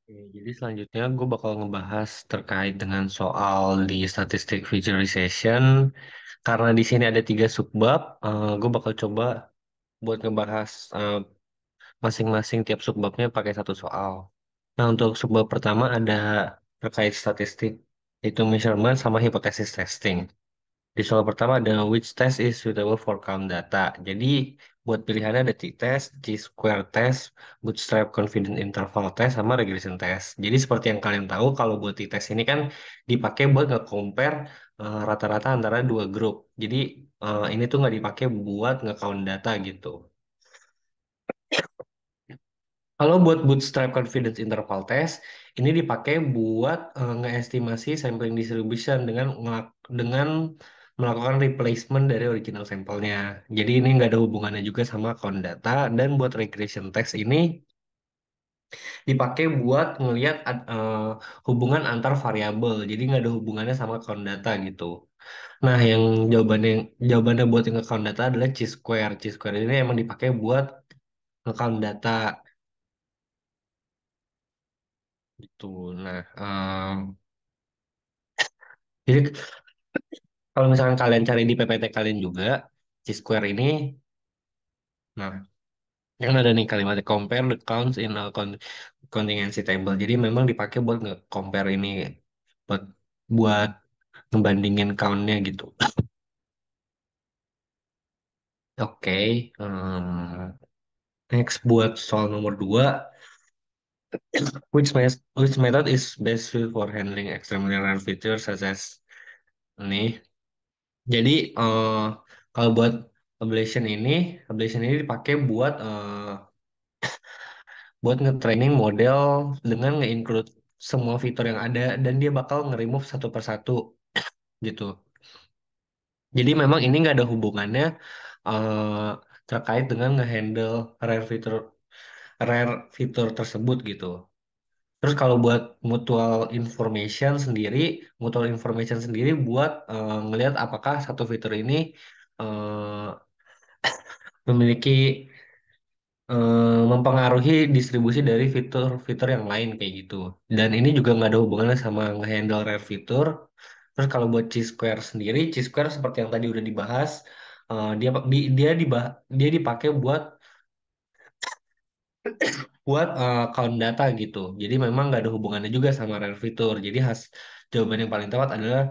Oke, jadi selanjutnya gue bakal ngebahas terkait dengan soal di statistik visualization. Karena di sini ada tiga subbab, gue bakal coba buat ngebahas masing-masing tiap subbabnya pakai satu soal. Nah, untuk subbab pertama ada terkait statistik, itu measurement sama hypothesis testing. Di soal pertama ada which test is suitable for count data. Jadi buat pilihannya ada t-test, t-square test, bootstrap confidence interval test, sama regression test. Jadi seperti yang kalian tahu kalau buat t-test ini kan dipakai buat nge-compare rata-rata antara dua grup. Jadi ini tuh nggak dipakai buat nge-count data gitu. Kalau buat bootstrap confidence interval test, ini dipakai buat ngeestimasi sampling distribution dengan melakukan replacement dari original sampelnya. Jadi ini nggak ada hubungannya juga sama count data. Dan buat regression test ini dipakai buat ngelihat hubungan antar variabel. Jadi nggak ada hubungannya sama count data gitu. Nah, yang jawabannya buat yang count data adalah chi-square. Chi-square ini emang dipakai buat nge-count data gitu. Nah, jadi kalau misalkan kalian cari di PPT kalian juga, Chi-square ini, nah, kan ada nih kalimatnya compare the counts in a contingency table. Jadi memang dipakai buat nge-compare ini, buat buat ngebandingin countnya gitu. Oke, next buat soal nomor 2, which method is best suited for handling extremely rare features such as ini. Jadi kalau buat ablation ini dipakai buat nge-training model dengan nge-include semua fitur yang ada dan dia bakal nge-remove satu persatu gitu. Jadi memang ini nggak ada hubungannya eh, terkait dengan nge-handle rare fitur tersebut gitu. Terus kalau buat mutual information sendiri buat ngelihat apakah satu fitur ini eh, memiliki mempengaruhi distribusi dari fitur-fitur yang lain kayak gitu. Dan ini juga nggak ada hubungannya sama ngehandle rare fitur. Terus kalau buat Chi-square sendiri, Chi-square seperti yang tadi udah dibahas, dia dipakai buat count data gitu. Jadi memang nggak ada hubungannya juga sama rare fitur. Jadi jawaban yang paling tepat adalah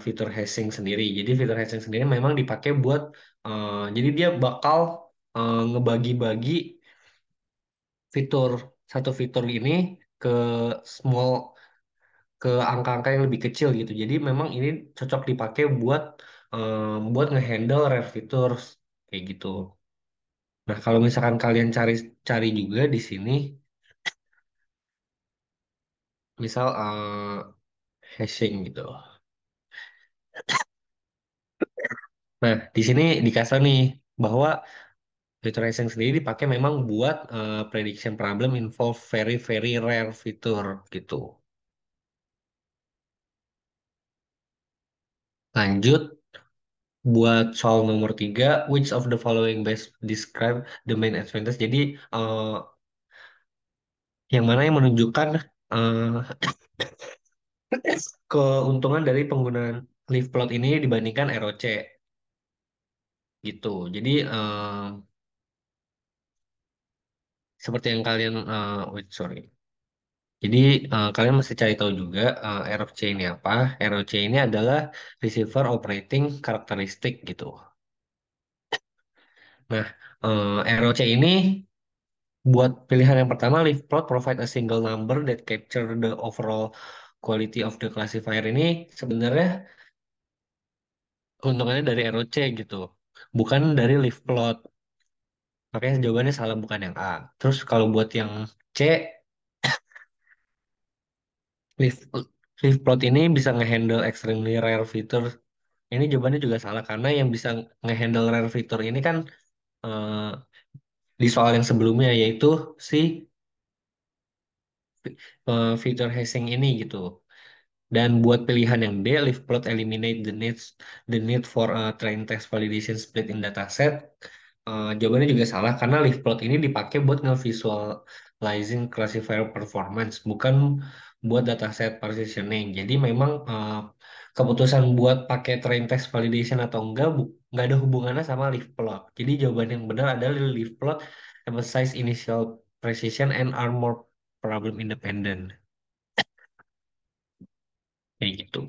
fitur hashing sendiri. Jadi fitur hashing sendiri memang dipakai buat jadi dia bakal ngebagi-bagi fitur satu fitur ini ke small ke angka-angka yang lebih kecil gitu. Jadi memang ini cocok dipakai buat ngehandle rare features kayak gitu. Nah, kalau misalkan kalian cari cari juga di sini, misal hashing gitu. Nah, di sini dikasih nih bahwa fitur hashing sendiri dipakai memang buat prediction problem involve very very rare fitur gitu. Lanjut buat soal nomor 3, which of the following best describe the main advantage? Jadi yang mana yang menunjukkan eh, keuntungan dari penggunaan leaf plot ini dibandingkan ROC gitu. Jadi seperti yang kalian wait sorry. Jadi kalian mesti cari tahu juga ROC ini apa. ROC ini adalah receiver operating karakteristik gitu. Nah, ROC ini buat pilihan yang pertama, leaf plot provide a single number that capture the overall quality of the classifier ini sebenarnya keuntungannya dari ROC gitu, bukan dari leaf plot. Makanya jawabannya salah bukan yang A. Terus kalau buat yang C, leaf leaf plot ini bisa ngehandle extremely rare feature. Ini jawabannya juga salah karena yang bisa ngehandle rare feature ini kan eh, di soal yang sebelumnya yaitu si feature hashing ini gitu. Dan buat pilihan yang D, leaf plot eliminate the need for a train text validation split in dataset. Jawabannya juga salah karena leaf plot ini dipakai buat Liaison Classifier Performance, bukan buat dataset partitioning. Jadi memang keputusan buat pakai train text validation atau enggak nggak ada hubungannya sama leaf plot. Jadi jawaban yang benar adalah leaf plot emphasize initial precision and are more problem independent. Kayak gitu.